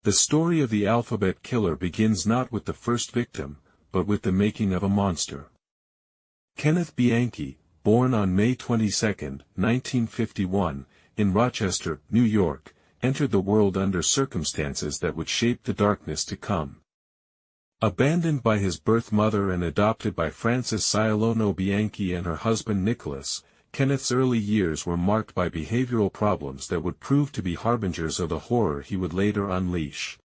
The story of the alphabet killer begins not with the first victim, but with the making of a monster. Kenneth Bianchi, born on May 22, 1951, in Rochester, New York, entered the world under circumstances that would shape the darkness to come. Abandoned by his birth mother and adopted by Frances Cialono Bianchi and her husband Nicholas, Kenneth's early years were marked by behavioral problems that would prove to be harbingers of the horror he would later unleash.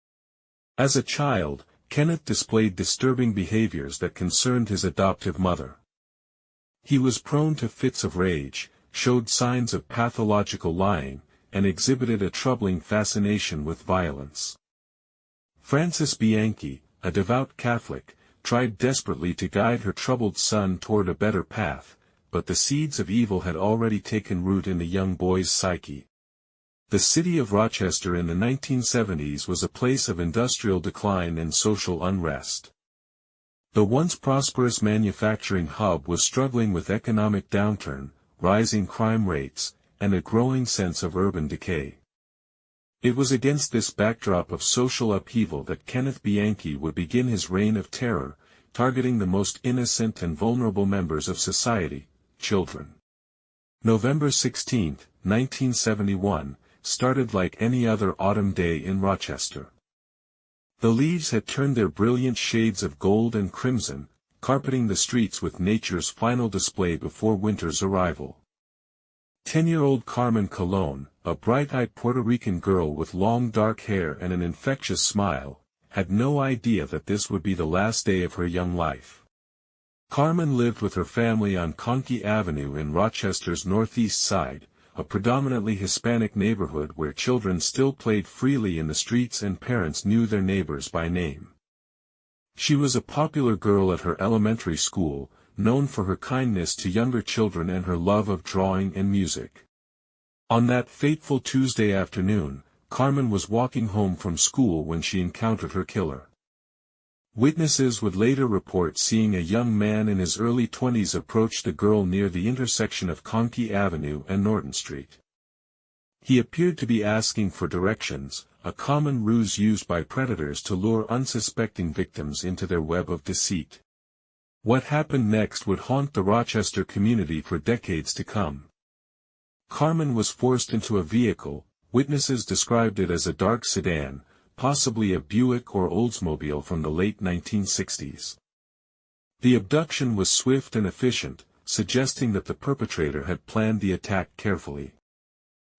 As a child, Kenneth displayed disturbing behaviors that concerned his adoptive mother. He was prone to fits of rage, showed signs of pathological lying, and exhibited a troubling fascination with violence. Frances Bianchi, a devout Catholic, tried desperately to guide her troubled son toward a better path, but the seeds of evil had already taken root in the young boy's psyche. The city of Rochester in the 1970s was a place of industrial decline and social unrest. The once prosperous manufacturing hub was struggling with economic downturn, rising crime rates, and a growing sense of urban decay. It was against this backdrop of social upheaval that Kenneth Bianchi would begin his reign of terror, targeting the most innocent and vulnerable members of society, children. November 16, 1971, started like any other autumn day in Rochester. The leaves had turned their brilliant shades of gold and crimson, carpeting the streets with nature's final display before winter's arrival. 10-year-old Carmen Colon, a bright-eyed Puerto Rican girl with long dark hair and an infectious smile, had no idea that this would be the last day of her young life. Carmen lived with her family on Conkey Avenue in Rochester's northeast side, a predominantly Hispanic neighborhood where children still played freely in the streets and parents knew their neighbors by name. She was a popular girl at her elementary school, known for her kindness to younger children and her love of drawing and music. On that fateful Tuesday afternoon, Carmen was walking home from school when she encountered her killer. Witnesses would later report seeing a young man in his early 20s approach the girl near the intersection of Conkey Avenue and Norton Street. He appeared to be asking for directions, a common ruse used by predators to lure unsuspecting victims into their web of deceit. What happened next would haunt the Rochester community for decades to come. Carmen was forced into a vehicle, witnesses described it as a dark sedan, possibly a Buick or Oldsmobile from the late 1960s. The abduction was swift and efficient, suggesting that the perpetrator had planned the attack carefully.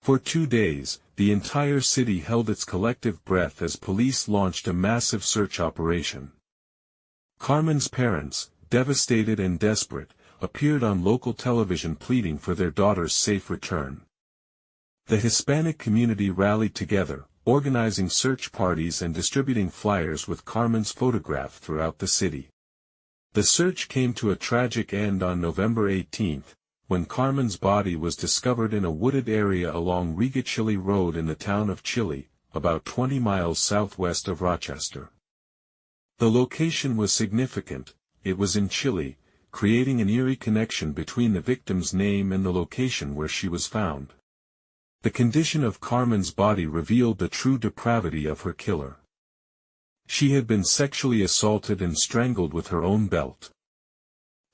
For 2 days, the entire city held its collective breath as police launched a massive search operation. Carmen's parents, devastated and desperate, appeared on local television pleading for their daughter's safe return. The Hispanic community rallied together, organizing search parties and distributing flyers with Carmen's photograph throughout the city. The search came to a tragic end on November 18, when Carmen's body was discovered in a wooded area along Riga Chile Road in the town of Chile, about 20 miles southwest of Rochester. The location was significant, it was in Chile, creating an eerie connection between the victim's name and the location where she was found. The condition of Carmen's body revealed the true depravity of her killer. She had been sexually assaulted and strangled with her own belt.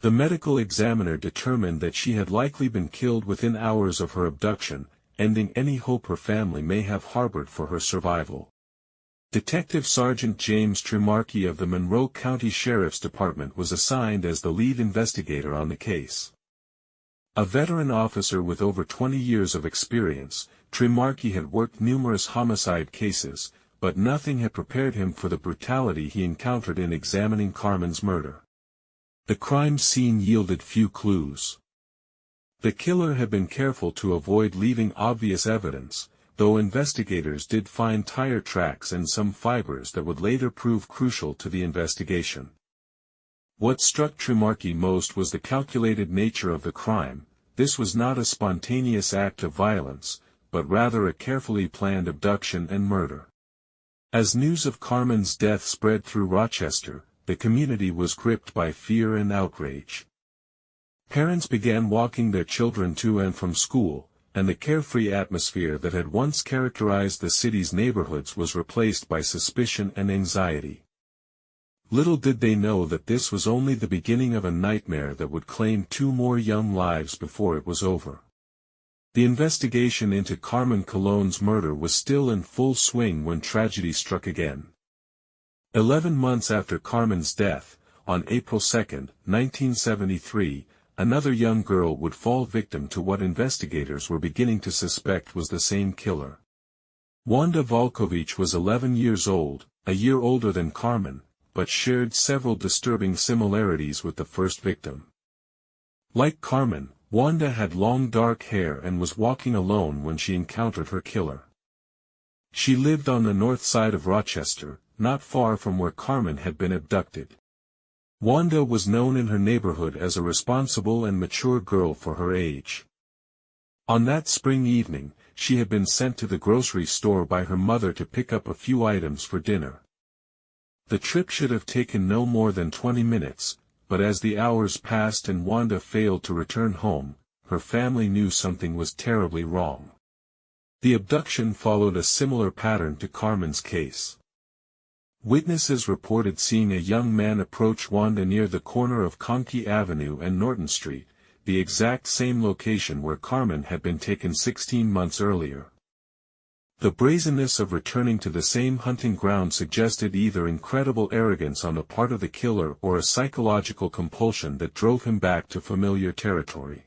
The medical examiner determined that she had likely been killed within hours of her abduction, ending any hope her family may have harbored for her survival. Detective Sergeant James Trimarchi of the Monroe County Sheriff's Department was assigned as the lead investigator on the case. A veteran officer with over 20 years of experience, Trimarchi had worked numerous homicide cases, but nothing had prepared him for the brutality he encountered in examining Carmen's murder. The crime scene yielded few clues. The killer had been careful to avoid leaving obvious evidence, though investigators did find tire tracks and some fibers that would later prove crucial to the investigation. What struck Trimarchi most was the calculated nature of the crime. This was not a spontaneous act of violence, but rather a carefully planned abduction and murder. As news of Carmen's death spread through Rochester, the community was gripped by fear and outrage. Parents began walking their children to and from school, and the carefree atmosphere that had once characterized the city's neighborhoods was replaced by suspicion and anxiety. Little did they know that this was only the beginning of a nightmare that would claim 2 more young lives before it was over. The investigation into Carmen Colon's murder was still in full swing when tragedy struck again. 11 months after Carmen's death, on April 2, 1973, another young girl would fall victim to what investigators were beginning to suspect was the same killer. Wanda Valkowicz was 11 years old, a year older than Carmen, but shared several disturbing similarities with the first victim. Like Carmen, Wanda had long dark hair and was walking alone when she encountered her killer. She lived on the north side of Rochester, not far from where Carmen had been abducted. Wanda was known in her neighborhood as a responsible and mature girl for her age. On that spring evening, she had been sent to the grocery store by her mother to pick up a few items for dinner. The trip should have taken no more than 20 minutes, but as the hours passed and Wanda failed to return home, her family knew something was terribly wrong. The abduction followed a similar pattern to Carmen's case. Witnesses reported seeing a young man approach Wanda near the corner of Conkey Avenue and Norton Street, the exact same location where Carmen had been taken 16 months earlier. The brazenness of returning to the same hunting ground suggested either incredible arrogance on the part of the killer or a psychological compulsion that drove him back to familiar territory.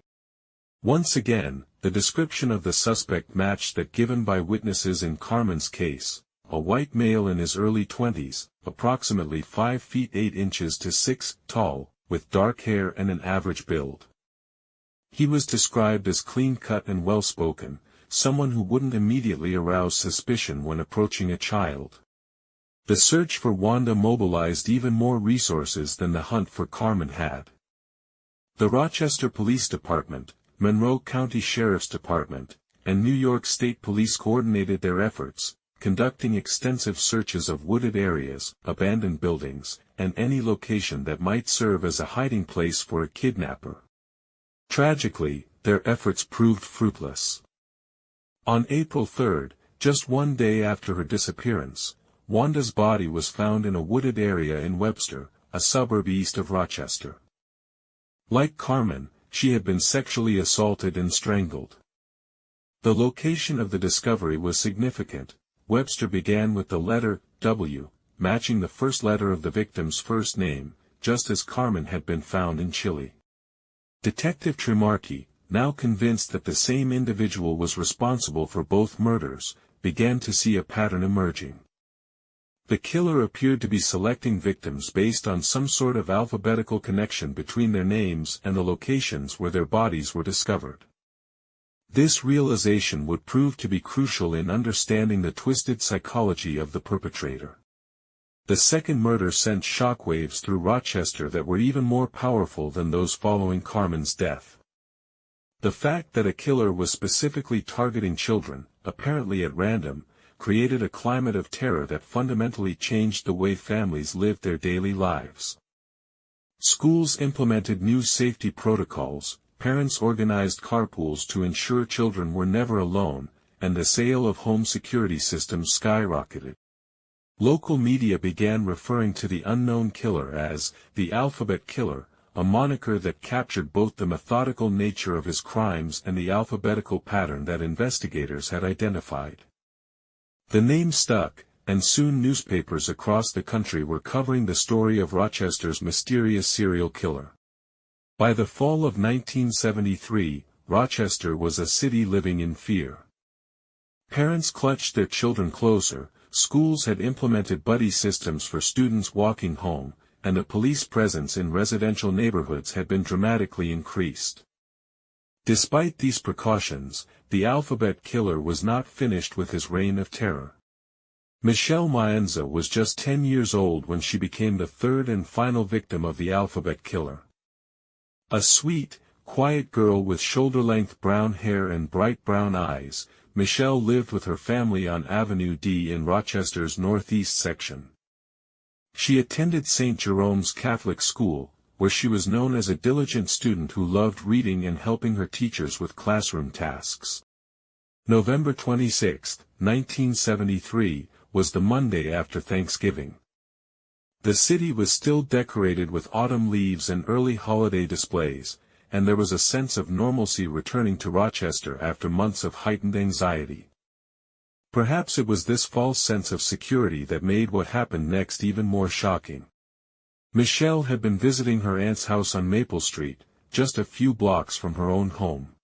Once again, the description of the suspect matched that given by witnesses in Carmen's case, a white male in his early 20s, approximately 5 feet 8 inches to 6 tall, with dark hair and an average build. He was described as clean-cut and well-spoken, someone who wouldn't immediately arouse suspicion when approaching a child. The search for Wanda mobilized even more resources than the hunt for Carmen had. The Rochester Police Department, Monroe County Sheriff's Department, and New York State Police coordinated their efforts, conducting extensive searches of wooded areas, abandoned buildings, and any location that might serve as a hiding place for a kidnapper. Tragically, their efforts proved fruitless. On April 3, just 1 day after her disappearance, Wanda's body was found in a wooded area in Webster, a suburb east of Rochester. Like Carmen, she had been sexually assaulted and strangled. The location of the discovery was significant. Webster began with the letter W, matching the first letter of the victim's first name, just as Carmen had been found in Chile. Detective Tremarchi, now convinced that the same individual was responsible for both murders, began to see a pattern emerging. The killer appeared to be selecting victims based on some sort of alphabetical connection between their names and the locations where their bodies were discovered. This realization would prove to be crucial in understanding the twisted psychology of the perpetrator. The second murder sent shockwaves through Rochester that were even more powerful than those following Carmen's death. The fact that a killer was specifically targeting children, apparently at random, created a climate of terror that fundamentally changed the way families lived their daily lives. Schools implemented new safety protocols, parents organized carpools to ensure children were never alone, and the sale of home security systems skyrocketed. Local media began referring to the unknown killer as the Alphabet Killer, a moniker that captured both the methodical nature of his crimes and the alphabetical pattern that investigators had identified. The name stuck, and soon newspapers across the country were covering the story of Rochester's mysterious serial killer. By the fall of 1973, Rochester was a city living in fear. Parents clutched their children closer, schools had implemented buddy systems for students walking home, and the police presence in residential neighborhoods had been dramatically increased. Despite these precautions, the Alphabet Killer was not finished with his reign of terror. Michelle Maenza was just 10 years old when she became the third and final victim of the Alphabet Killer. A sweet, quiet girl with shoulder-length brown hair and bright brown eyes, Michelle lived with her family on Avenue D in Rochester's northeast section. She attended St. Jerome's Catholic School, where she was known as a diligent student who loved reading and helping her teachers with classroom tasks. November 26, 1973, was the Monday after Thanksgiving. The city was still decorated with autumn leaves and early holiday displays, and there was a sense of normalcy returning to Rochester after months of heightened anxiety. Perhaps it was this false sense of security that made what happened next even more shocking. Michelle had been visiting her aunt's house on Maple Street, just a few blocks from her own home.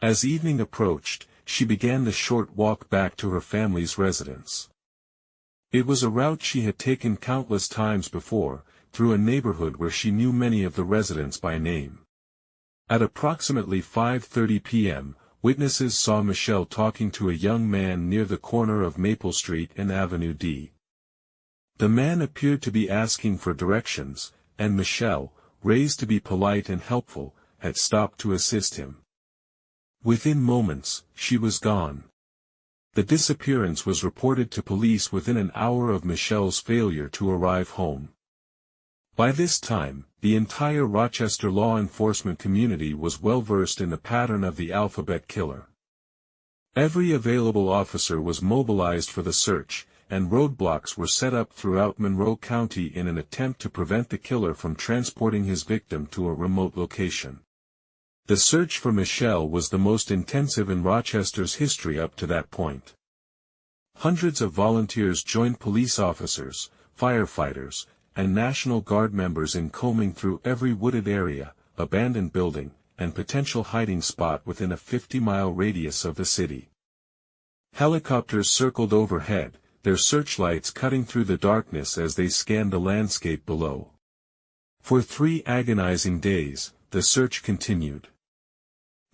As evening approached, she began the short walk back to her family's residence. It was a route she had taken countless times before, through a neighborhood where she knew many of the residents by name. At approximately 5:30 p.m., witnesses saw Michelle talking to a young man near the corner of Maple Street and Avenue D. The man appeared to be asking for directions, and Michelle, raised to be polite and helpful, had stopped to assist him. Within moments, she was gone. The disappearance was reported to police within an hour of Michelle's failure to arrive home. By this time, the entire Rochester law enforcement community was well versed in the pattern of the alphabet killer. Every available officer was mobilized for the search, and roadblocks were set up throughout Monroe County in an attempt to prevent the killer from transporting his victim to a remote location. The search for Michelle was the most intensive in Rochester's history up to that point. Hundreds of volunteers joined police officers, firefighters, and National Guard members in combing through every wooded area, abandoned building, and potential hiding spot within a 50-mile radius of the city. Helicopters circled overhead, their searchlights cutting through the darkness as they scanned the landscape below. For 3 agonizing days, the search continued.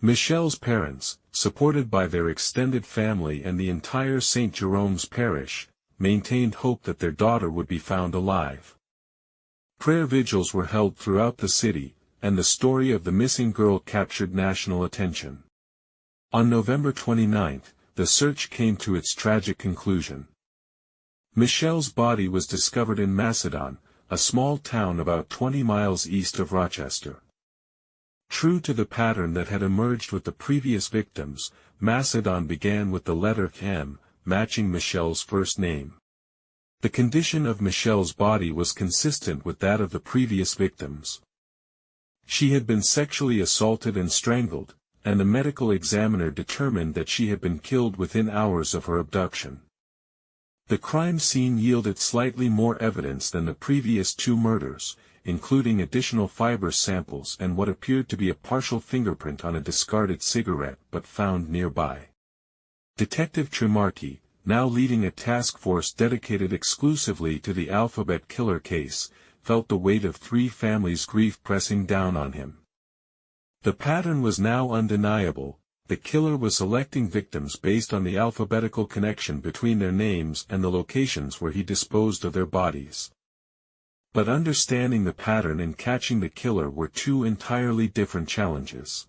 Michelle's parents, supported by their extended family and the entire St. Jerome's parish, maintained hope that their daughter would be found alive. Prayer vigils were held throughout the city, and the story of the missing girl captured national attention. On November 29, the search came to its tragic conclusion. Michelle's body was discovered in Macedon, a small town about 20 miles east of Rochester. True to the pattern that had emerged with the previous victims, Macedon began with the letter M, matching Michelle's first name. The condition of Michelle's body was consistent with that of the previous victims. She had been sexually assaulted and strangled, and the medical examiner determined that she had been killed within hours of her abduction. The crime scene yielded slightly more evidence than the previous 2 murders, including additional fibrous samples and what appeared to be a partial fingerprint on a discarded cigarette but found nearby. Detective Tremarchi, now leading a task force dedicated exclusively to the alphabet killer case, felt the weight of 3 families' grief pressing down on him. The pattern was now undeniable. The killer was selecting victims based on the alphabetical connection between their names and the locations where he disposed of their bodies. But understanding the pattern and catching the killer were 2 entirely different challenges.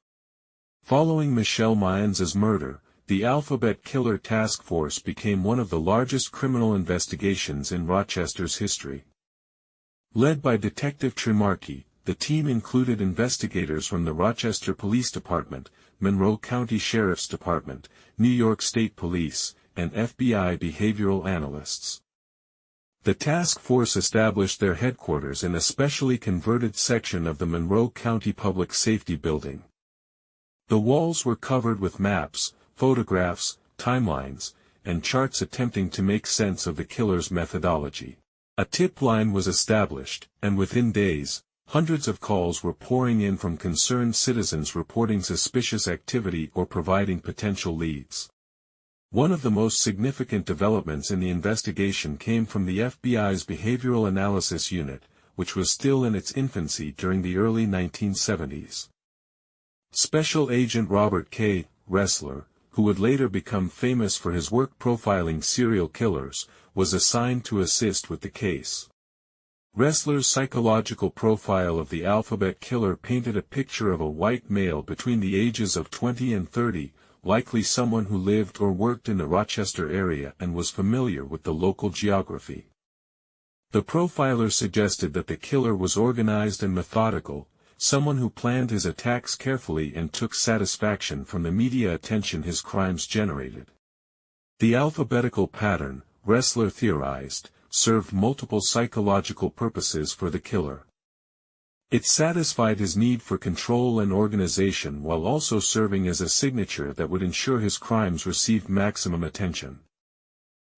Following Michelle Maenza's murder, the Alphabet Killer Task Force became one of the largest criminal investigations in Rochester's history. Led by Detective Tremarchi, the team included investigators from the Rochester Police Department, Monroe County Sheriff's Department, New York State Police, and FBI behavioral analysts. The task force established their headquarters in a specially converted section of the Monroe County Public Safety Building. The walls were covered with maps, photographs, timelines, and charts attempting to make sense of the killer's methodology. A tip line was established, and within days, hundreds of calls were pouring in from concerned citizens reporting suspicious activity or providing potential leads. One of the most significant developments in the investigation came from the FBI's Behavioral Analysis Unit, which was still in its infancy during the early 1970s. Special Agent Robert K. Ressler, who would later become famous for his work profiling serial killers, was assigned to assist with the case. Ressler's psychological profile of the alphabet killer painted a picture of a white male between the ages of 20 and 30, likely someone who lived or worked in the Rochester area and was familiar with the local geography. The profiler suggested that the killer was organized and methodical, someone who planned his attacks carefully and took satisfaction from the media attention his crimes generated. The alphabetical pattern, Ressler theorized, served multiple psychological purposes for the killer. It satisfied his need for control and organization while also serving as a signature that would ensure his crimes received maximum attention.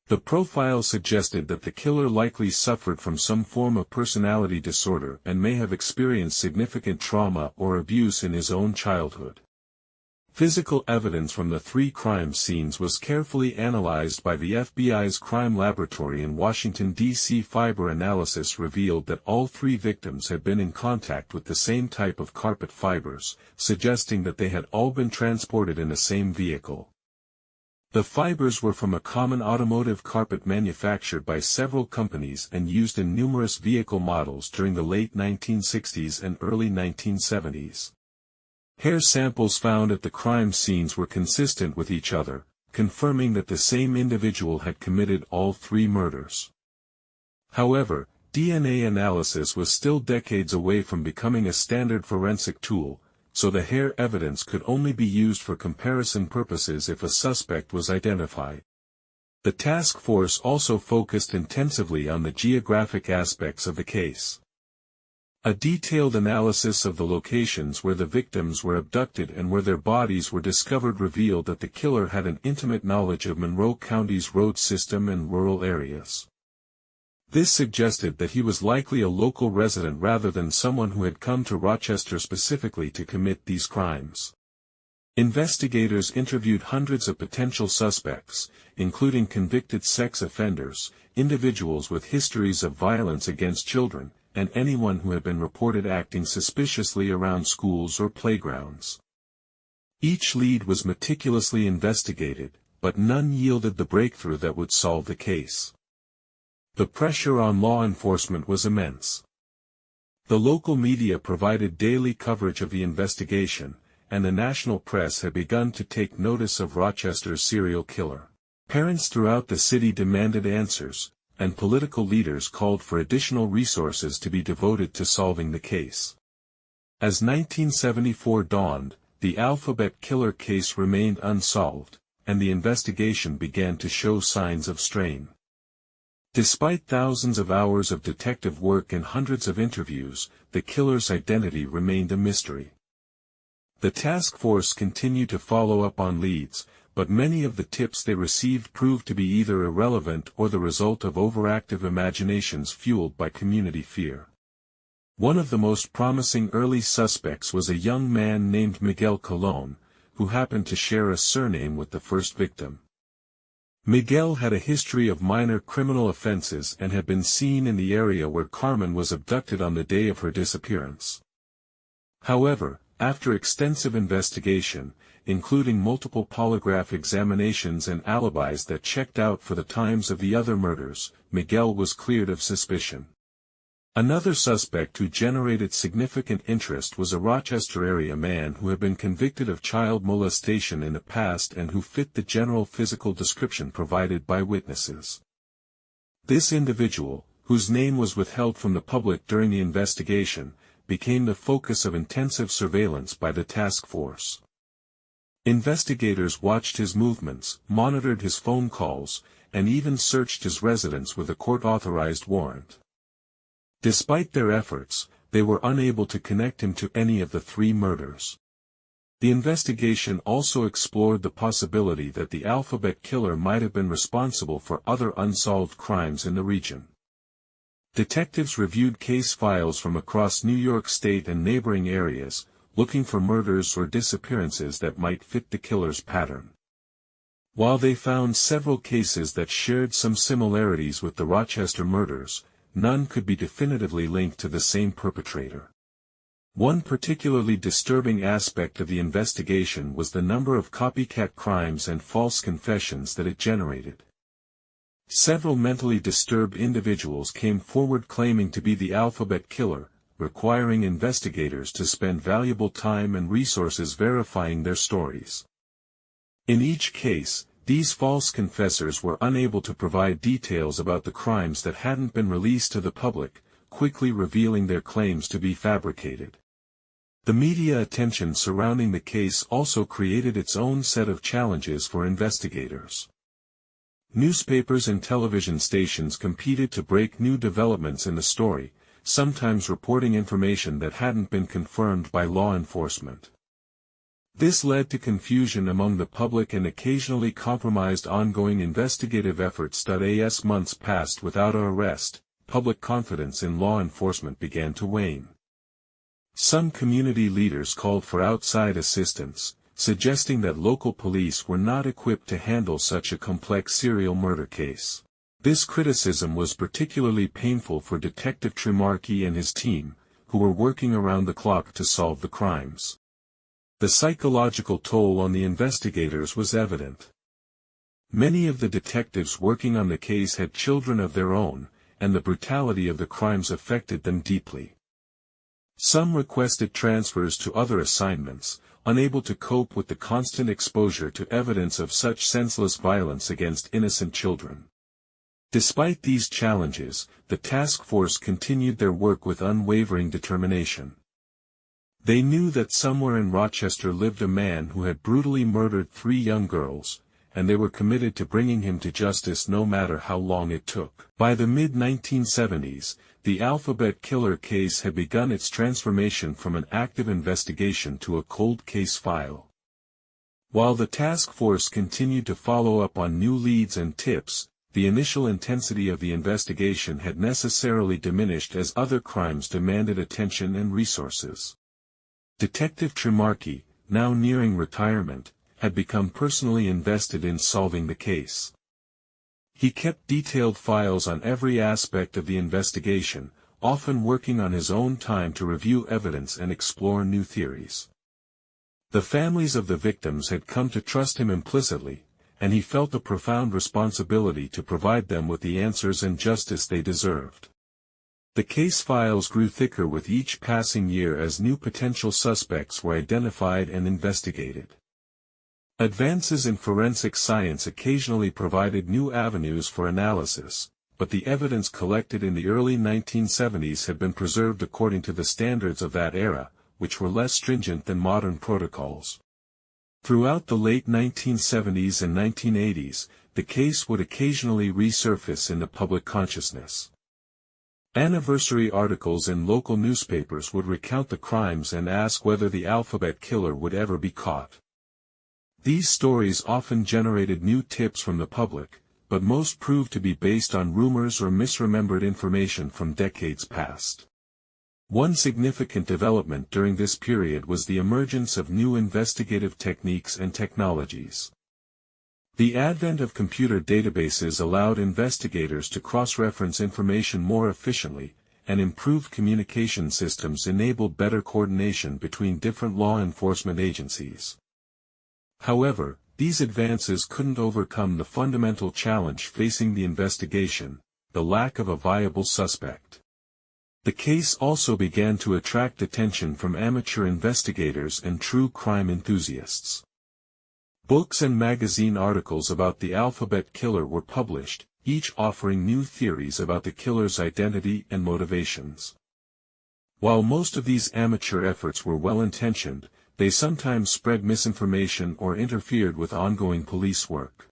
The profile suggested that the killer likely suffered from some form of personality disorder and may have experienced significant trauma or abuse in his own childhood. Physical evidence from the 3 crime scenes was carefully analyzed by the FBI's crime laboratory in Washington, D.C. Fiber analysis revealed that all 3 victims had been in contact with the same type of carpet fibers, suggesting that they had all been transported in the same vehicle. The fibers were from a common automotive carpet manufactured by several companies and used in numerous vehicle models during the late 1960s and early 1970s. Hair samples found at the crime scenes were consistent with each other, confirming that the same individual had committed all 3 murders. However, DNA analysis was still decades away from becoming a standard forensic tool, so the hair evidence could only be used for comparison purposes if a suspect was identified. The task force also focused intensively on the geographic aspects of the case. A detailed analysis of the locations where the victims were abducted and where their bodies were discovered revealed that the killer had an intimate knowledge of Monroe County's road system and rural areas. This suggested that he was likely a local resident rather than someone who had come to Rochester specifically to commit these crimes. Investigators interviewed hundreds of potential suspects, including convicted sex offenders, individuals with histories of violence against children, and anyone who had been reported acting suspiciously around schools or playgrounds. Each lead was meticulously investigated, but none yielded the breakthrough that would solve the case. The pressure on law enforcement was immense. The local media provided daily coverage of the investigation, and the national press had begun to take notice of Rochester's serial killer. Parents throughout the city demanded answers, and political leaders called for additional resources to be devoted to solving the case. As 1974 dawned, the alphabet killer case remained unsolved, and the investigation began to show signs of strain. Despite thousands of hours of detective work and hundreds of interviews, the killer's identity remained a mystery. The task force continued to follow up on leads, but many of the tips they received proved to be either irrelevant or the result of overactive imaginations fueled by community fear. One of the most promising early suspects was a young man named Miguel Colon, who happened to share a surname with the first victim. Miguel had a history of minor criminal offenses and had been seen in the area where Carmen was abducted on the day of her disappearance. However, after extensive investigation, including multiple polygraph examinations and alibis that checked out for the times of the other murders, Miguel was cleared of suspicion. Another suspect who generated significant interest was a Rochester area man who had been convicted of child molestation in the past and who fit the general physical description provided by witnesses. This individual, whose name was withheld from the public during the investigation, became the focus of intensive surveillance by the task force. Investigators watched his movements, monitored his phone calls, and even searched his residence with a court-authorized warrant. Despite their efforts, they were unable to connect him to any of the 3 murders. The investigation also explored the possibility that the alphabet killer might have been responsible for other unsolved crimes in the region. Detectives reviewed case files from across New York State and neighboring areas, looking for murders or disappearances that might fit the killer's pattern. While they found several cases that shared some similarities with the Rochester murders, none could be definitively linked to the same perpetrator. One particularly disturbing aspect of the investigation was the number of copycat crimes and false confessions that it generated. Several mentally disturbed individuals came forward claiming to be the alphabet killer, requiring investigators to spend valuable time and resources verifying their stories. In each case, these false confessors were unable to provide details about the crimes that hadn't been released to the public, quickly revealing their claims to be fabricated. The media attention surrounding the case also created its own set of challenges for investigators. Newspapers and television stations competed to break new developments in the story, sometimes reporting information that hadn't been confirmed by law enforcement. This led to confusion among the public and occasionally compromised ongoing investigative efforts. As months passed without an arrest, public confidence in law enforcement began to wane. Some community leaders called for outside assistance, suggesting that local police were not equipped to handle such a complex serial murder case. This criticism was particularly painful for Detective Trimarchi and his team, who were working around the clock to solve the crimes. The psychological toll on the investigators was evident. Many of the detectives working on the case had children of their own, and the brutality of the crimes affected them deeply. Some requested transfers to other assignments, unable to cope with the constant exposure to evidence of such senseless violence against innocent children. Despite these challenges, the task force continued their work with unwavering determination. They knew that somewhere in Rochester lived a man who had brutally murdered 3 young girls, and they were committed to bringing him to justice no matter how long it took. By the mid-1970s, the Alphabet Killer case had begun its transformation from an active investigation to a cold case file. While the task force continued to follow up on new leads and tips, the initial intensity of the investigation had necessarily diminished as other crimes demanded attention and resources. Detective Trimarchi, now nearing retirement, had become personally invested in solving the case. He kept detailed files on every aspect of the investigation, often working on his own time to review evidence and explore new theories. The families of the victims had come to trust him implicitly, and he felt a profound responsibility to provide them with the answers and justice they deserved. The case files grew thicker with each passing year as new potential suspects were identified and investigated. Advances in forensic science occasionally provided new avenues for analysis, but the evidence collected in the early 1970s had been preserved according to the standards of that era, which were less stringent than modern protocols. Throughout the late 1970s and 1980s, the case would occasionally resurface in the public consciousness. Anniversary articles in local newspapers would recount the crimes and ask whether the Alphabet Killer would ever be caught. These stories often generated new tips from the public, but most proved to be based on rumors or misremembered information from decades past. One significant development during this period was the emergence of new investigative techniques and technologies. The advent of computer databases allowed investigators to cross-reference information more efficiently, and improved communication systems enabled better coordination between different law enforcement agencies. However, these advances couldn't overcome the fundamental challenge facing the investigation, the lack of a viable suspect. The case also began to attract attention from amateur investigators and true crime enthusiasts. Books and magazine articles about the Alphabet Killer were published, each offering new theories about the killer's identity and motivations. While most of these amateur efforts were well-intentioned, they sometimes spread misinformation or interfered with ongoing police work.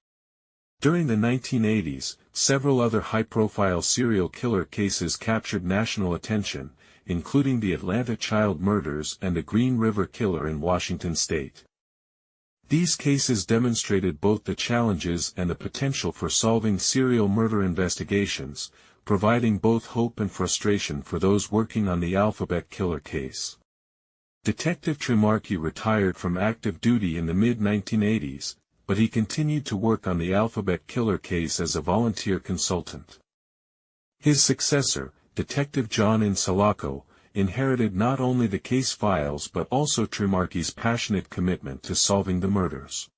During the 1980s, several other high-profile serial killer cases captured national attention, including the Atlanta child murders and the Green River Killer in Washington state. These cases demonstrated both the challenges and the potential for solving serial murder investigations, providing both hope and frustration for those working on the Alphabet Killer case. Detective Trimarchi retired from active duty in the mid-1980s, but he continued to work on the Alphabet Killer case as a volunteer consultant. His successor, Detective John Insalaco, inherited not only the case files but also Trimarchi's passionate commitment to solving the murders.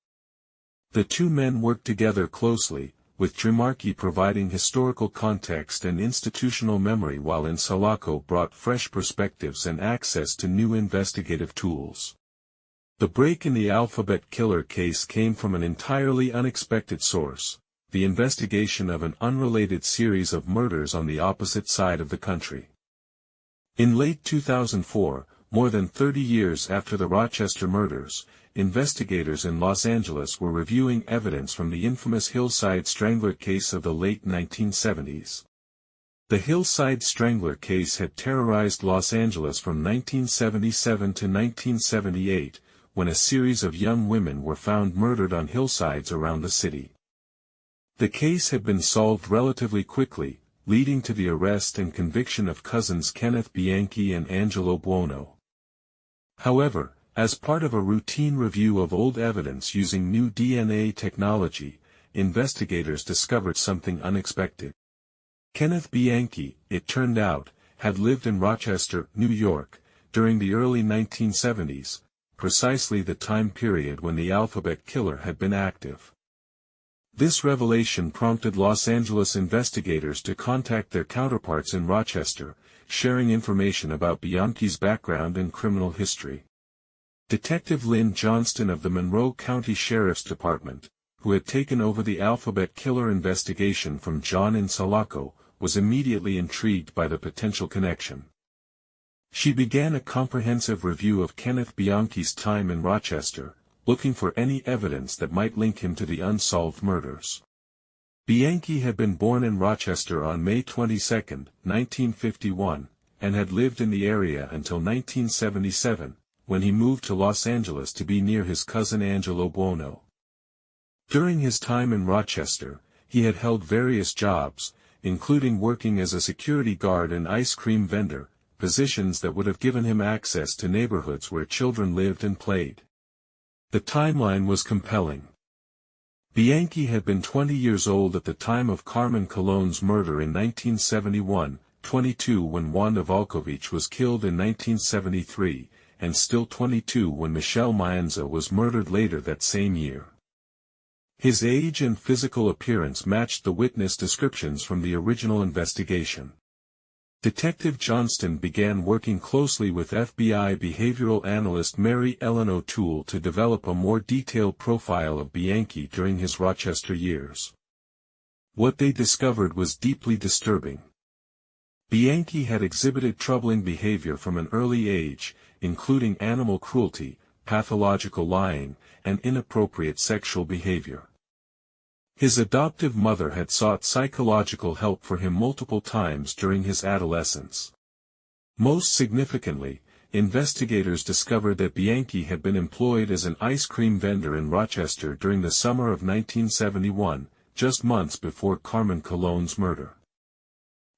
The two men worked together closely, with Trimarchi providing historical context and institutional memory while Insalaco brought fresh perspectives and access to new investigative tools. The break in the Alphabet Killer case came from an entirely unexpected source, the investigation of an unrelated series of murders on the opposite side of the country. In late 2004, more than 30 years after the Rochester murders, investigators in Los Angeles were reviewing evidence from the infamous Hillside Strangler case of the late 1970s. The Hillside Strangler case had terrorized Los Angeles from 1977 to 1978, when a series of young women were found murdered on hillsides around the city. The case had been solved relatively quickly, leading to the arrest and conviction of cousins Kenneth Bianchi and Angelo Buono. However, as part of a routine review of old evidence using new DNA technology, investigators discovered something unexpected. Kenneth Bianchi, it turned out, had lived in Rochester, New York, during the early 1970s, precisely the time period when the Alphabet Killer had been active. This revelation prompted Los Angeles investigators to contact their counterparts in Rochester, sharing information about Bianchi's background and criminal history. Detective Lynn Johnston of the Monroe County Sheriff's Department, who had taken over the Alphabet Killer investigation from John Insalaco, was immediately intrigued by the potential connection. She began a comprehensive review of Kenneth Bianchi's time in Rochester, looking for any evidence that might link him to the unsolved murders. Bianchi had been born in Rochester on May 22, 1951, and had lived in the area until 1977, when he moved to Los Angeles to be near his cousin Angelo Buono. During his time in Rochester, he had held various jobs, including working as a security guard and ice cream vendor, positions that would have given him access to neighborhoods where children lived and played. The timeline was compelling. Bianchi had been 20 years old at the time of Carmen Colon's murder in 1971, 22 when Wanda Valkowicz was killed in 1973, and still 22 when Michelle Maenza was murdered later that same year. His age and physical appearance matched the witness descriptions from the original investigation. Detective Johnston began working closely with FBI behavioral analyst Mary Ellen O'Toole to develop a more detailed profile of Bianchi during his Rochester years. What they discovered was deeply disturbing. Bianchi had exhibited troubling behavior from an early age, including animal cruelty, pathological lying, and inappropriate sexual behavior. His adoptive mother had sought psychological help for him multiple times during his adolescence. Most significantly, investigators discovered that Bianchi had been employed as an ice cream vendor in Rochester during the summer of 1971, just months before Carmen Colon's murder.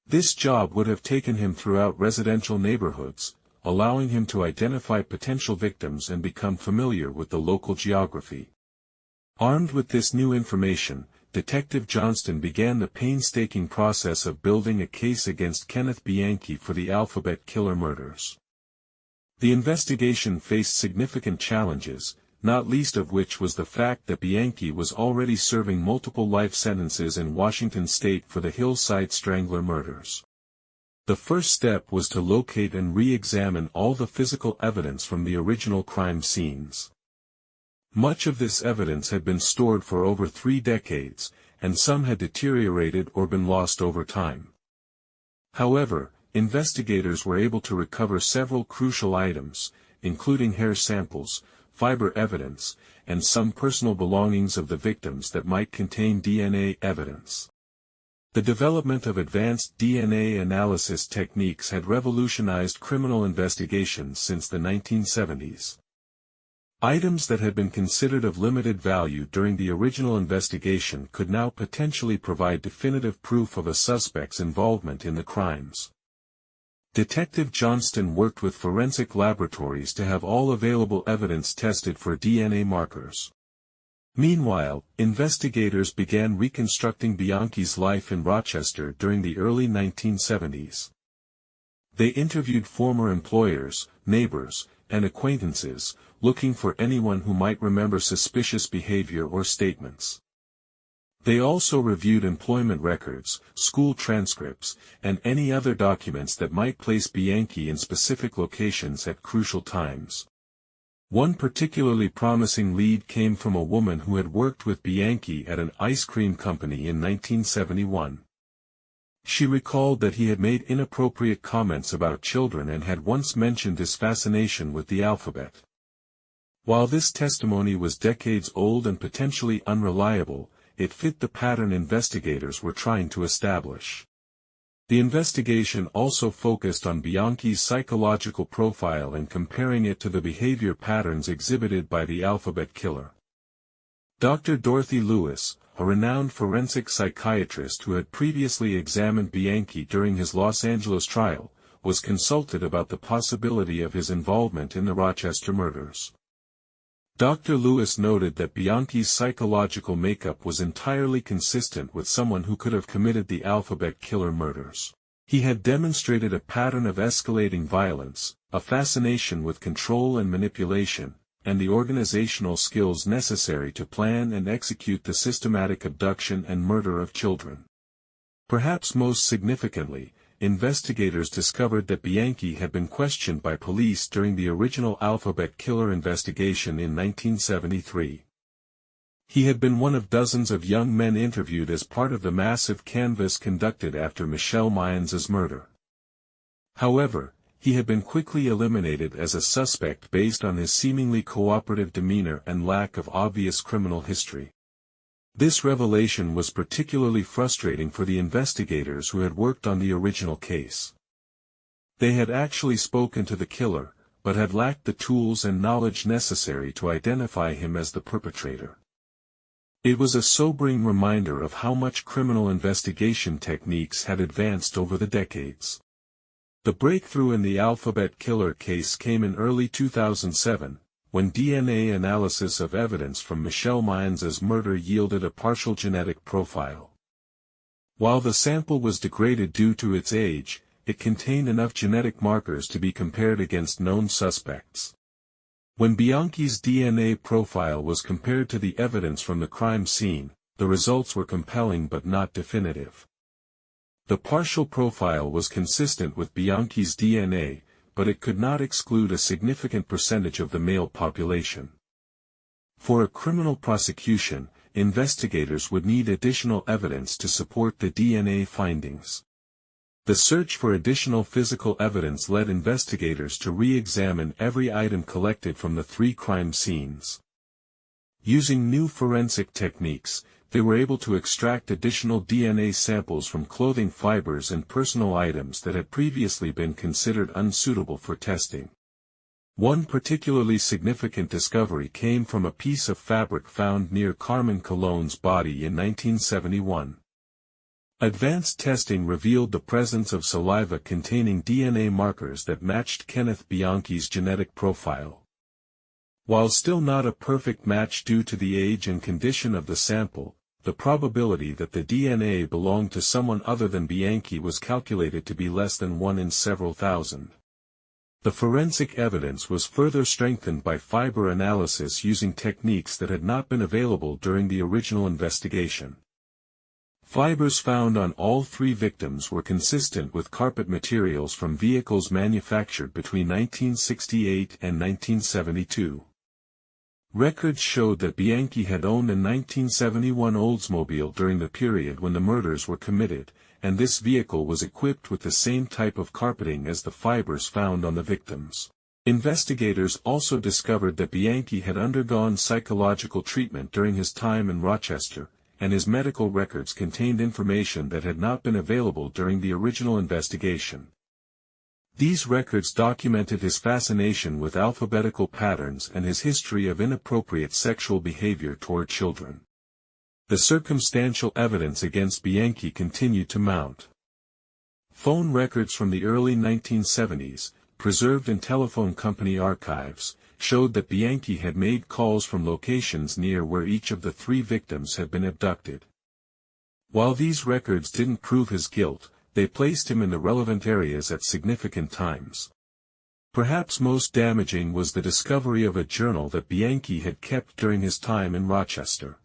This job would have taken him throughout residential neighborhoods, allowing him to identify potential victims and become familiar with the local geography. Armed with this new information, Detective Johnston began the painstaking process of building a case against Kenneth Bianchi for the Alphabet Killer murders. The investigation faced significant challenges, not least of which was the fact that Bianchi was already serving multiple life sentences in Washington state for the Hillside Strangler murders. The first step was to locate and re-examine all the physical evidence from the original crime scenes. Much of this evidence had been stored for over 3 decades, and some had deteriorated or been lost over time. However, investigators were able to recover several crucial items, including hair samples, fiber evidence, and some personal belongings of the victims that might contain DNA evidence. The development of advanced DNA analysis techniques had revolutionized criminal investigations since the 1970s. Items that had been considered of limited value during the original investigation could now potentially provide definitive proof of a suspect's involvement in the crimes. Detective Johnston worked with forensic laboratories to have all available evidence tested for DNA markers. Meanwhile, investigators began reconstructing Bianchi's life in Rochester during the early 1970s. They interviewed former employers, neighbors, and acquaintances, looking for anyone who might remember suspicious behavior or statements. They also reviewed employment records, school transcripts, and any other documents that might place Bianchi in specific locations at crucial times. One particularly promising lead came from a woman who had worked with Bianchi at an ice cream company in 1971. She recalled that he had made inappropriate comments about children and had once mentioned his fascination with the alphabet. While this testimony was decades old and potentially unreliable, it fit the pattern investigators were trying to establish. The investigation also focused on Bianchi's psychological profile and comparing it to the behavior patterns exhibited by the alphabet killer. Dr. Dorothy Lewis, a renowned forensic psychiatrist who had previously examined Bianchi during his Los Angeles trial, was consulted about the possibility of his involvement in the Rochester murders. Dr. Lewis noted that Bianchi's psychological makeup was entirely consistent with someone who could have committed the alphabet killer murders. He had demonstrated a pattern of escalating violence, a fascination with control and manipulation, and the organizational skills necessary to plan and execute the systematic abduction and murder of children. Perhaps most significantly, investigators discovered that Bianchi had been questioned by police during the original alphabet killer investigation in 1973. He had been one of dozens of young men interviewed as part of the massive canvass conducted after Michelle Maenza's murder. However, he had been quickly eliminated as a suspect based on his seemingly cooperative demeanor and lack of obvious criminal history. This revelation was particularly frustrating for the investigators who had worked on the original case. They had actually spoken to the killer, but had lacked the tools and knowledge necessary to identify him as the perpetrator. It was a sobering reminder of how much criminal investigation techniques had advanced over the decades. The breakthrough in the alphabet killer case came in early 2007, when DNA analysis of evidence from Michelle Maenza's murder yielded a partial genetic profile. While the sample was degraded due to its age, it contained enough genetic markers to be compared against known suspects. When Bianchi's DNA profile was compared to the evidence from the crime scene, the results were compelling but not definitive. The partial profile was consistent with Bianchi's DNA, but it could not exclude a significant percentage of the male population. For a criminal prosecution, investigators would need additional evidence to support the DNA findings. The search for additional physical evidence led investigators to re-examine every item collected from the 3 crime scenes. Using new forensic techniques, they were able to extract additional DNA samples from clothing fibers and personal items that had previously been considered unsuitable for testing. One particularly significant discovery came from a piece of fabric found near Carmen Colon's body in 1971. Advanced testing revealed the presence of saliva containing DNA markers that matched Kenneth Bianchi's genetic profile. While still not a perfect match due to the age and condition of the sample, the probability that the DNA belonged to someone other than Bianchi was calculated to be less than 1 in several thousand. The forensic evidence was further strengthened by fiber analysis using techniques that had not been available during the original investigation. Fibers found on all 3 victims were consistent with carpet materials from vehicles manufactured between 1968 and 1972. Records showed that Bianchi had owned a 1971 Oldsmobile during the period when the murders were committed, and this vehicle was equipped with the same type of carpeting as the fibers found on the victims. Investigators also discovered that Bianchi had undergone psychological treatment during his time in Rochester, and his medical records contained information that had not been available during the original investigation. These records documented his fascination with alphabetical patterns and his history of inappropriate sexual behavior toward children. The circumstantial evidence against Bianchi continued to mount. Phone records from the early 1970s, preserved in telephone company archives, showed that Bianchi had made calls from locations near where each of the 3 victims had been abducted. While these records didn't prove his guilt, they placed him in the relevant areas at significant times. Perhaps most damaging was the discovery of a journal that Bianchi had kept during his time in Rochester.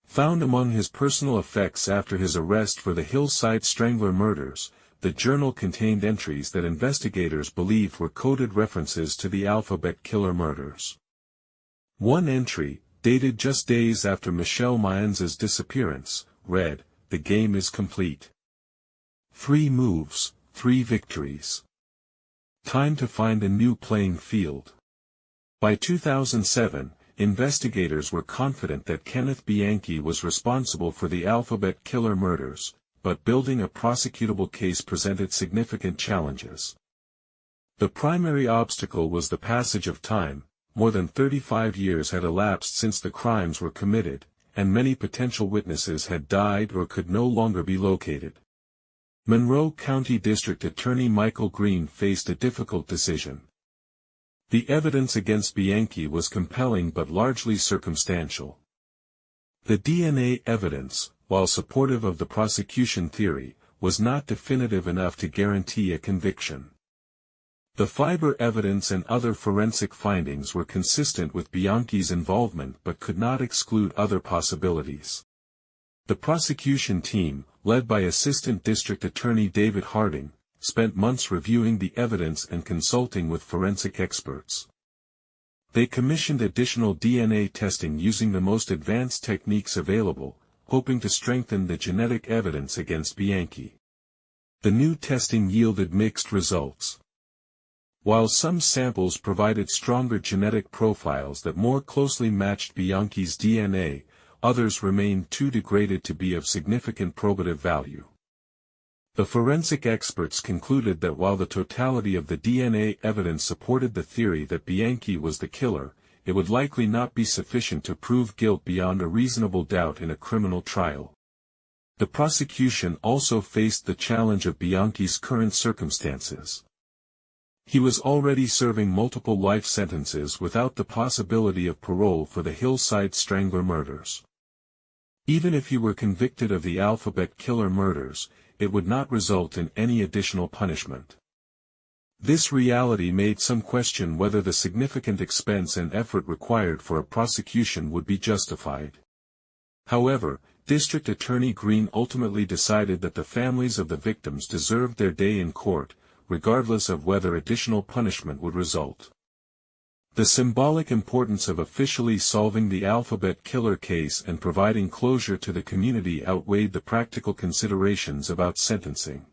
Found among his personal effects after his arrest for the Hillside Strangler murders, the journal contained entries that investigators believed were coded references to the alphabet killer murders. One entry, dated just days after Michelle Maenza's disappearance, read, "The game is complete. 3 moves, 3 victories. Time to find a new playing field. By 2007, investigators were confident that Kenneth Bianchi was responsible for the Alphabet Killer murders, but building a prosecutable case presented significant challenges. The primary obstacle was the passage of time. More than 35 years had elapsed since the crimes were committed, and many potential witnesses had died or could no longer be located. Monroe County District Attorney Michael Green faced a difficult decision. The evidence against Bianchi was compelling but largely circumstantial. The DNA evidence, while supportive of the prosecution theory, was not definitive enough to guarantee a conviction. The fiber evidence and other forensic findings were consistent with Bianchi's involvement but could not exclude other possibilities. The prosecution team, led by Assistant District Attorney David Harding, spent months reviewing the evidence and consulting with forensic experts. They commissioned additional DNA testing using the most advanced techniques available, hoping to strengthen the genetic evidence against Bianchi. The new testing yielded mixed results. While some samples provided stronger genetic profiles that more closely matched Bianchi's DNA, others remained too degraded to be of significant probative value. The forensic experts concluded that while the totality of the DNA evidence supported the theory that Bianchi was the killer, it would likely not be sufficient to prove guilt beyond a reasonable doubt in a criminal trial. The prosecution also faced the challenge of Bianchi's current circumstances. He was already serving multiple life sentences without the possibility of parole for the Hillside Strangler murders. Even if he were convicted of the Alphabet Killer murders, it would not result in any additional punishment. This reality made some question whether the significant expense and effort required for a prosecution would be justified. However, District Attorney Green ultimately decided that the families of the victims deserved their day in court, regardless of whether additional punishment would result. The symbolic importance of officially solving the Alphabet Killer case and providing closure to the community outweighed the practical considerations about sentencing.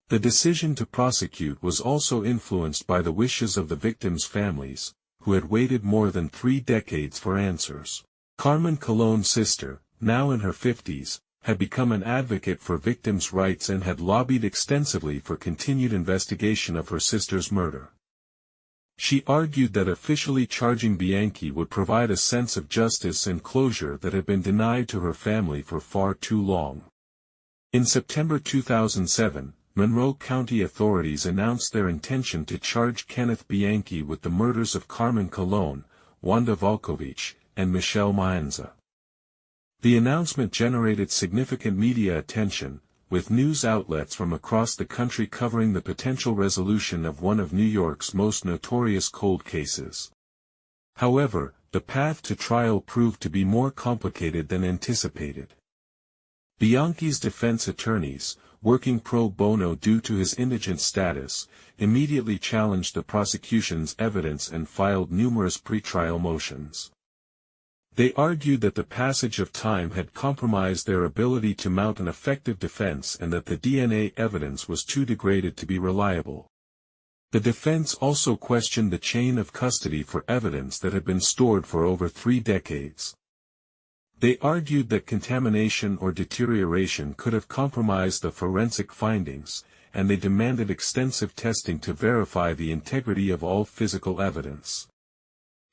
The decision to prosecute was also influenced by the wishes of the victims' families, who had waited more than 3 decades for answers. Carmen Colon's sister, now in her 50s, had become an advocate for victims' rights and had lobbied extensively for continued investigation of her sister's murder. She argued that officially charging Bianchi would provide a sense of justice and closure that had been denied to her family for far too long. In September 2007, Monroe County authorities announced their intention to charge Kenneth Bianchi with the murders of Carmen Colon, Wanda Valkowicz, and Michelle Maenza. The announcement generated significant media attention, with news outlets from across the country covering the potential resolution of one of New York's most notorious cold cases. However, the path to trial proved to be more complicated than anticipated. Bianchi's defense attorneys, working pro bono due to his indigent status, immediately challenged the prosecution's evidence and filed numerous pretrial motions. They argued that the passage of time had compromised their ability to mount an effective defense and that the DNA evidence was too degraded to be reliable. The defense also questioned the chain of custody for evidence that had been stored for over 3 decades. They argued that contamination or deterioration could have compromised the forensic findings, and they demanded extensive testing to verify the integrity of all physical evidence.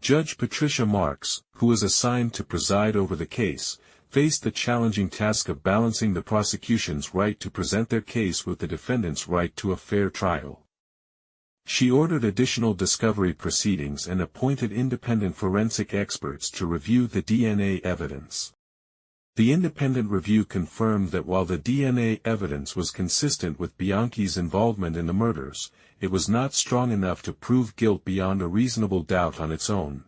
Judge Patricia Marks, who was assigned to preside over the case, faced the challenging task of balancing the prosecution's right to present their case with the defendant's right to a fair trial. She ordered additional discovery proceedings and appointed independent forensic experts to review the DNA evidence. The independent review confirmed that while the DNA evidence was consistent with Bianchi's involvement in the murders, it was not strong enough to prove guilt beyond a reasonable doubt on its own.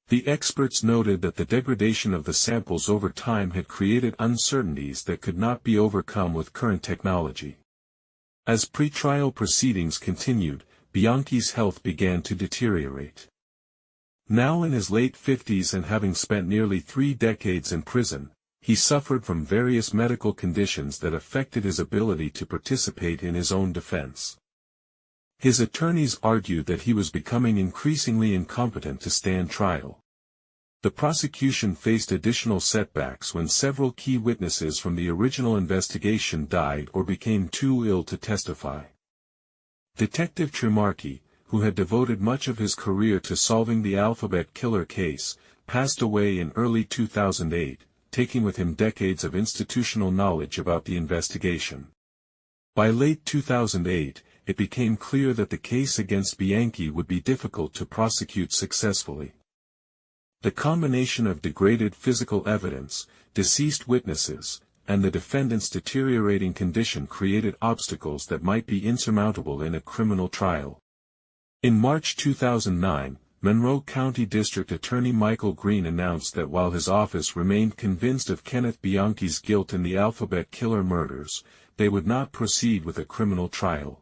The experts noted that the degradation of the samples over time had created uncertainties that could not be overcome with current technology. As pretrial proceedings continued, Bianchi's health began to deteriorate. Now in his late 50s and having spent nearly 3 decades in prison, he suffered from various medical conditions that affected his ability to participate in his own defense. His attorneys argued that he was becoming increasingly incompetent to stand trial. The prosecution faced additional setbacks when several key witnesses from the original investigation died or became too ill to testify. Detective Trimarchi, who had devoted much of his career to solving the Alphabet Killer case, passed away in early 2008, taking with him decades of institutional knowledge about the investigation. By late 2008, it became clear that the case against Bianchi would be difficult to prosecute successfully. The combination of degraded physical evidence, deceased witnesses, and the defendant's deteriorating condition created obstacles that might be insurmountable in a criminal trial. In March 2009, Monroe County District Attorney Michael Green announced that while his office remained convinced of Kenneth Bianchi's guilt in the Alphabet Killer murders, they would not proceed with a criminal trial.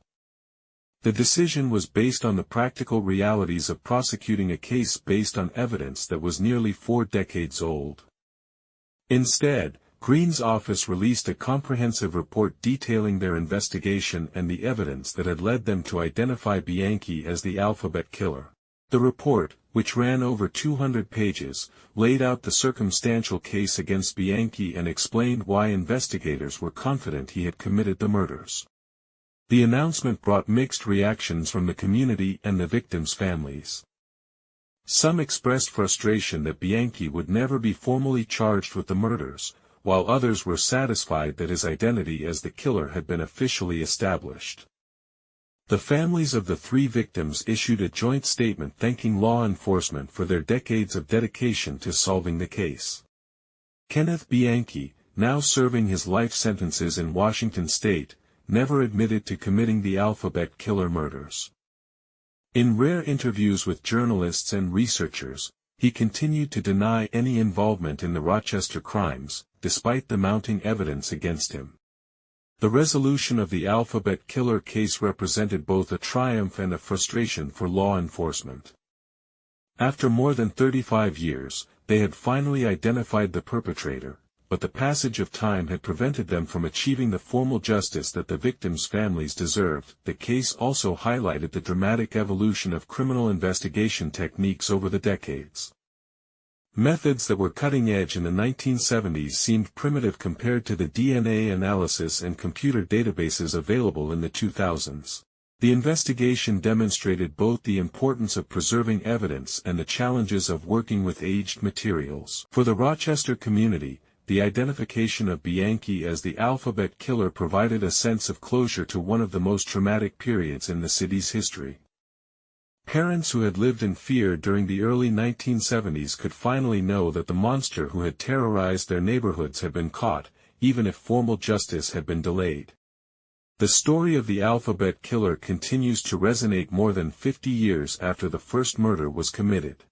The decision was based on the practical realities of prosecuting a case based on evidence that was nearly 4 decades old. Instead, Green's office released a comprehensive report detailing their investigation and the evidence that had led them to identify Bianchi as the Alphabet Killer. The report, which ran over 200 pages, laid out the circumstantial case against Bianchi and explained why investigators were confident he had committed the murders. The announcement brought mixed reactions from the community and the victims' families. Some expressed frustration that Bianchi would never be formally charged with the murders, while others were satisfied that his identity as the killer had been officially established. The families of the 3 victims issued a joint statement thanking law enforcement for their decades of dedication to solving the case. Kenneth Bianchi, now serving his life sentences in Washington state, never admitted to committing the Alphabet Killer murders. In rare interviews with journalists and researchers, he continued to deny any involvement in the Rochester crimes, despite the mounting evidence against him. The resolution of the Alphabet Killer case represented both a triumph and a frustration for law enforcement. After more than 35 years, they had finally identified the perpetrator, but the passage of time had prevented them from achieving the formal justice that the victims' families deserved. The case also highlighted the dramatic evolution of criminal investigation techniques over the decades. Methods that were cutting-edge in the 1970s seemed primitive compared to the DNA analysis and computer databases available in the 2000s. The investigation demonstrated both the importance of preserving evidence and the challenges of working with aged materials. For the Rochester community, the identification of Bianchi as the Alphabet Killer provided a sense of closure to one of the most traumatic periods in the city's history. Parents who had lived in fear during the early 1970s could finally know that the monster who had terrorized their neighborhoods had been caught, even if formal justice had been delayed. The story of the Alphabet Killer continues to resonate more than 50 years after the first murder was committed.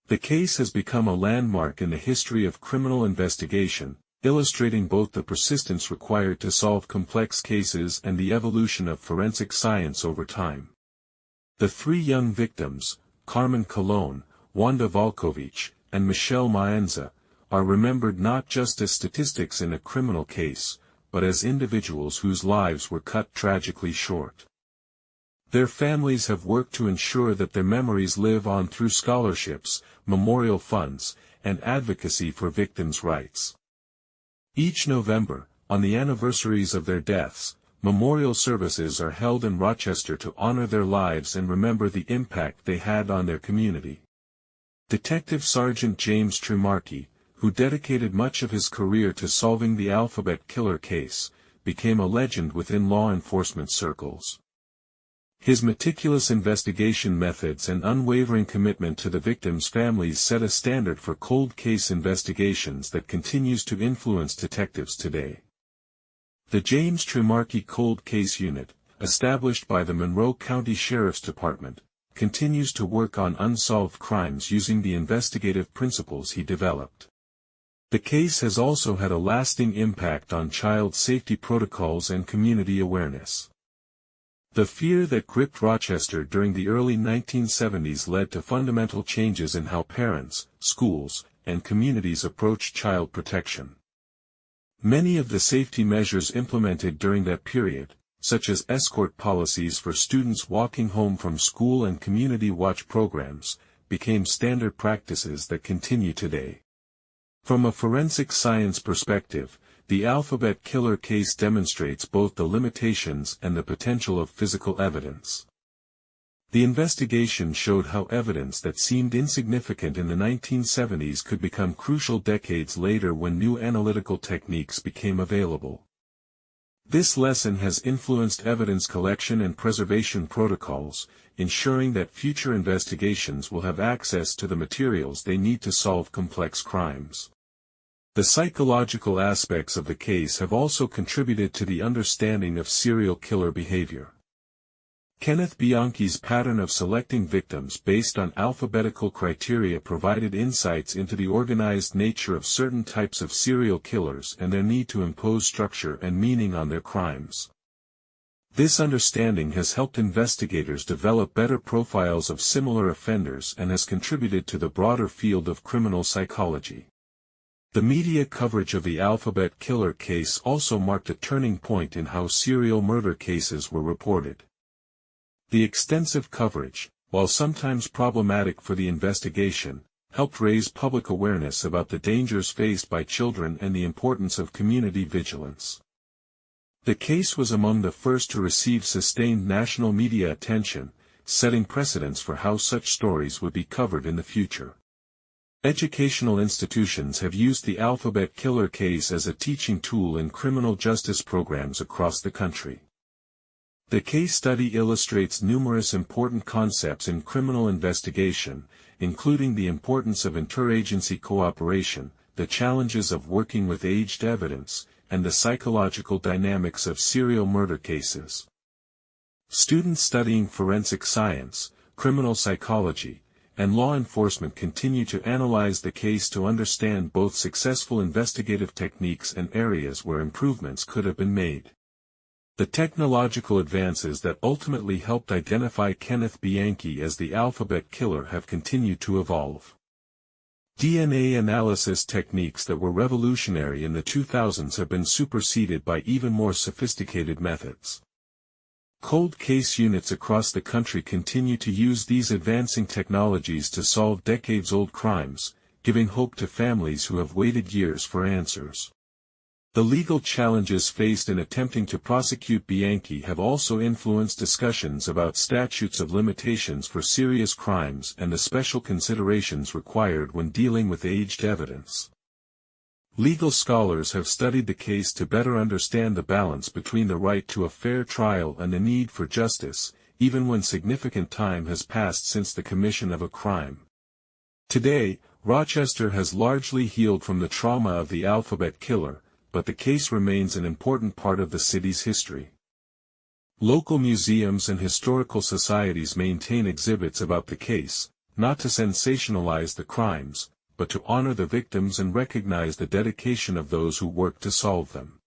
The case has become a landmark in the history of criminal investigation, illustrating both the persistence required to solve complex cases and the evolution of forensic science over time. The 3 young victims, Carmen Colon, Wanda Valkowicz, and Michelle Maenza, are remembered not just as statistics in a criminal case, but as individuals whose lives were cut tragically short. Their families have worked to ensure that their memories live on through scholarships, memorial funds, and advocacy for victims' rights. Each November, on the anniversaries of their deaths, memorial services are held in Rochester to honor their lives and remember the impact they had on their community. Detective Sergeant James Trimarchi, who dedicated much of his career to solving the Alphabet Killer case, became a legend within law enforcement circles. His meticulous investigation methods and unwavering commitment to the victims' families set a standard for cold case investigations that continues to influence detectives today. The James Trimarchi Cold Case Unit, established by the Monroe County Sheriff's Department, continues to work on unsolved crimes using the investigative principles he developed. The case has also had a lasting impact on child safety protocols and community awareness. The fear that gripped Rochester during the early 1970s led to fundamental changes in how parents, schools, and communities approached child protection. Many of the safety measures implemented during that period, such as escort policies for students walking home from school and community watch programs, became standard practices that continue today. From a forensic science perspective, the alphabet killer case demonstrates both the limitations and the potential of physical evidence. The investigation showed how evidence that seemed insignificant in the 1970s could become crucial decades later when new analytical techniques became available. This lesson has influenced evidence collection and preservation protocols, ensuring that future investigations will have access to the materials they need to solve complex crimes. The psychological aspects of the case have also contributed to the understanding of serial killer behavior. Kenneth Bianchi's pattern of selecting victims based on alphabetical criteria provided insights into the organized nature of certain types of serial killers and their need to impose structure and meaning on their crimes. This understanding has helped investigators develop better profiles of similar offenders and has contributed to the broader field of criminal psychology. The media coverage of the alphabet killer case also marked a turning point in how serial murder cases were reported. The extensive coverage, while sometimes problematic for the investigation, helped raise public awareness about the dangers faced by children and the importance of community vigilance. The case was among the first to receive sustained national media attention, setting precedents for how such stories would be covered in the future. Educational institutions have used the alphabet killer case as a teaching tool in criminal justice programs across the country. The case study illustrates numerous important concepts in criminal investigation, including the importance of interagency cooperation, the challenges of working with aged evidence, and the psychological dynamics of serial murder cases. Students studying forensic science, criminal psychology, and law enforcement continue to analyze the case to understand both successful investigative techniques and areas where improvements could have been made. The technological advances that ultimately helped identify Kenneth Bianchi as the alphabet killer have continued to evolve. DNA analysis techniques that were revolutionary in the 2000s have been superseded by even more sophisticated methods. Cold case units across the country continue to use these advancing technologies to solve decades-old crimes, giving hope to families who have waited years for answers. The legal challenges faced in attempting to prosecute Bianchi have also influenced discussions about statutes of limitations for serious crimes and the special considerations required when dealing with aged evidence. Legal scholars have studied the case to better understand the balance between the right to a fair trial and the need for justice, even when significant time has passed since the commission of a crime. Today, Rochester has largely healed from the trauma of the alphabet killer, but the case remains an important part of the city's history. Local museums and historical societies maintain exhibits about the case, not to sensationalize the crimes, but to honor the victims and recognize the dedication of those who worked to solve them.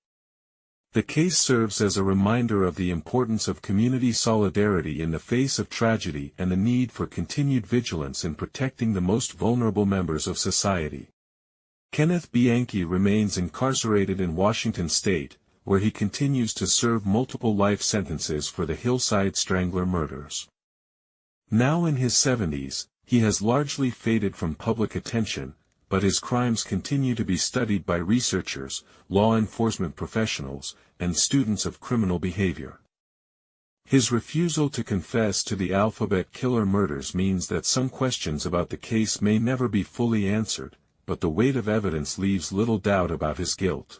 The case serves as a reminder of the importance of community solidarity in the face of tragedy and the need for continued vigilance in protecting the most vulnerable members of society. Kenneth Bianchi remains incarcerated in Washington state, where he continues to serve multiple life sentences for the Hillside Strangler murders. Now in his 70s, he has largely faded from public attention, but his crimes continue to be studied by researchers, law enforcement professionals, and students of criminal behavior. His refusal to confess to the alphabet killer murders means that some questions about the case may never be fully answered, but the weight of evidence leaves little doubt about his guilt.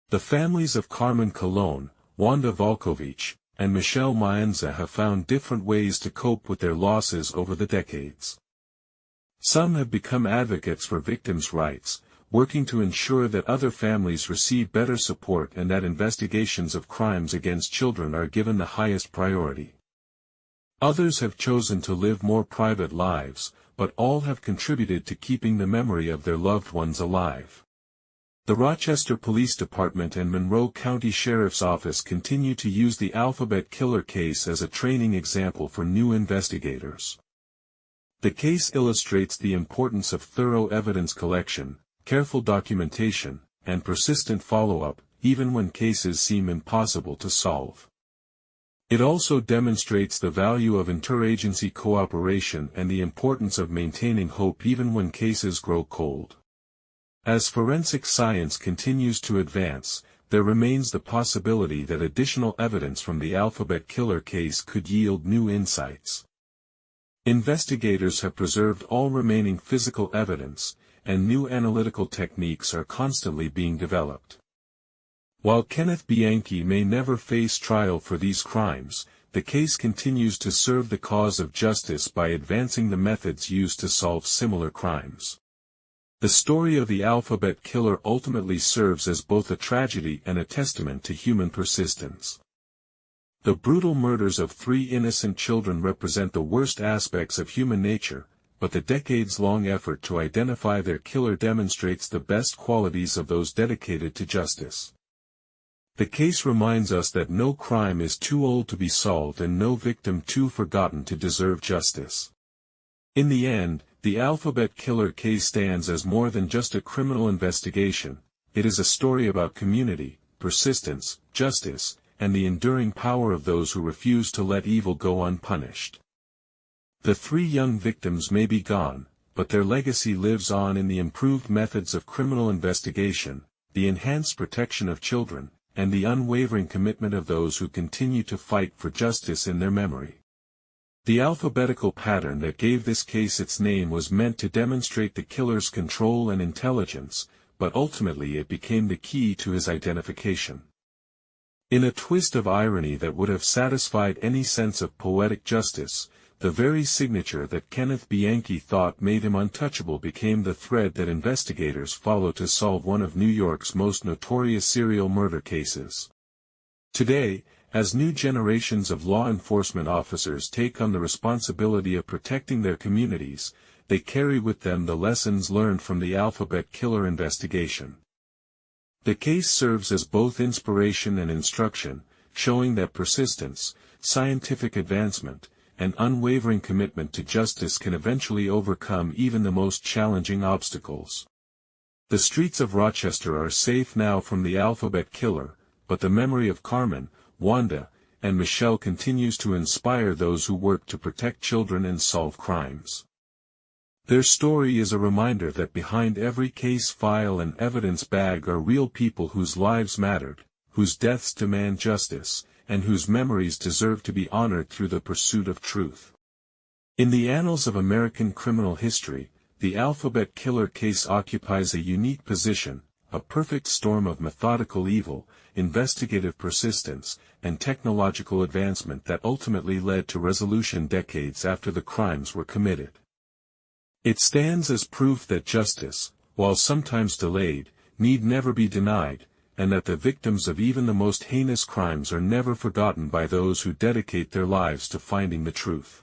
The families of Carmen Colon, Wanda Valkowicz, and Maenza have found different ways to cope with their losses over the decades. Some have become advocates for victims' rights, working to ensure that other families receive better support and that investigations of crimes against children are given the highest priority. Others have chosen to live more private lives, but all have contributed to keeping the memory of their loved ones alive. The Rochester Police Department and Monroe County Sheriff's Office continue to use the alphabet killer case as a training example for new investigators. The case illustrates the importance of thorough evidence collection, careful documentation, and persistent follow-up, even when cases seem impossible to solve. It also demonstrates the value of interagency cooperation and the importance of maintaining hope even when cases grow cold. As forensic science continues to advance, there remains the possibility that additional evidence from the alphabet killer case could yield new insights. Investigators have preserved all remaining physical evidence, and new analytical techniques are constantly being developed. While Kenneth Bianchi may never face trial for these crimes, the case continues to serve the cause of justice by advancing the methods used to solve similar crimes. The story of the alphabet killer ultimately serves as both a tragedy and a testament to human persistence. The brutal murders of 3 innocent children represent the worst aspects of human nature, but the decades-long effort to identify their killer demonstrates the best qualities of those dedicated to justice. The case reminds us that no crime is too old to be solved and no victim too forgotten to deserve justice. In the end, the alphabet killer case stands as more than just a criminal investigation. It is a story about community, persistence, justice, and the enduring power of those who refuse to let evil go unpunished. The 3 young victims may be gone, but their legacy lives on in the improved methods of criminal investigation, the enhanced protection of children, and the unwavering commitment of those who continue to fight for justice in their memory. The alphabetical pattern that gave this case its name was meant to demonstrate the killer's control and intelligence, but ultimately it became the key to his identification. In a twist of irony that would have satisfied any sense of poetic justice, the very signature that Kenneth Bianchi thought made him untouchable became the thread that investigators follow to solve one of New York's most notorious serial murder cases. Today, as new generations of law enforcement officers take on the responsibility of protecting their communities, they carry with them the lessons learned from the alphabet killer investigation. The case serves as both inspiration and instruction, showing that persistence, scientific advancement, and unwavering commitment to justice can eventually overcome even the most challenging obstacles. The streets of Rochester are safe now from the alphabet killer, but the memory of Carmen, Wanda, and Michelle continues to inspire those who work to protect children and solve crimes. Their story is a reminder that behind every case file and evidence bag are real people whose lives mattered, whose deaths demand justice, and whose memories deserve to be honored through the pursuit of truth. In the annals of American criminal history, the alphabet killer case occupies a unique position, a perfect storm of methodical evil, investigative persistence, and technological advancement that ultimately led to resolution decades after the crimes were committed. It stands as proof that justice, while sometimes delayed, need never be denied, and that the victims of even the most heinous crimes are never forgotten by those who dedicate their lives to finding the truth.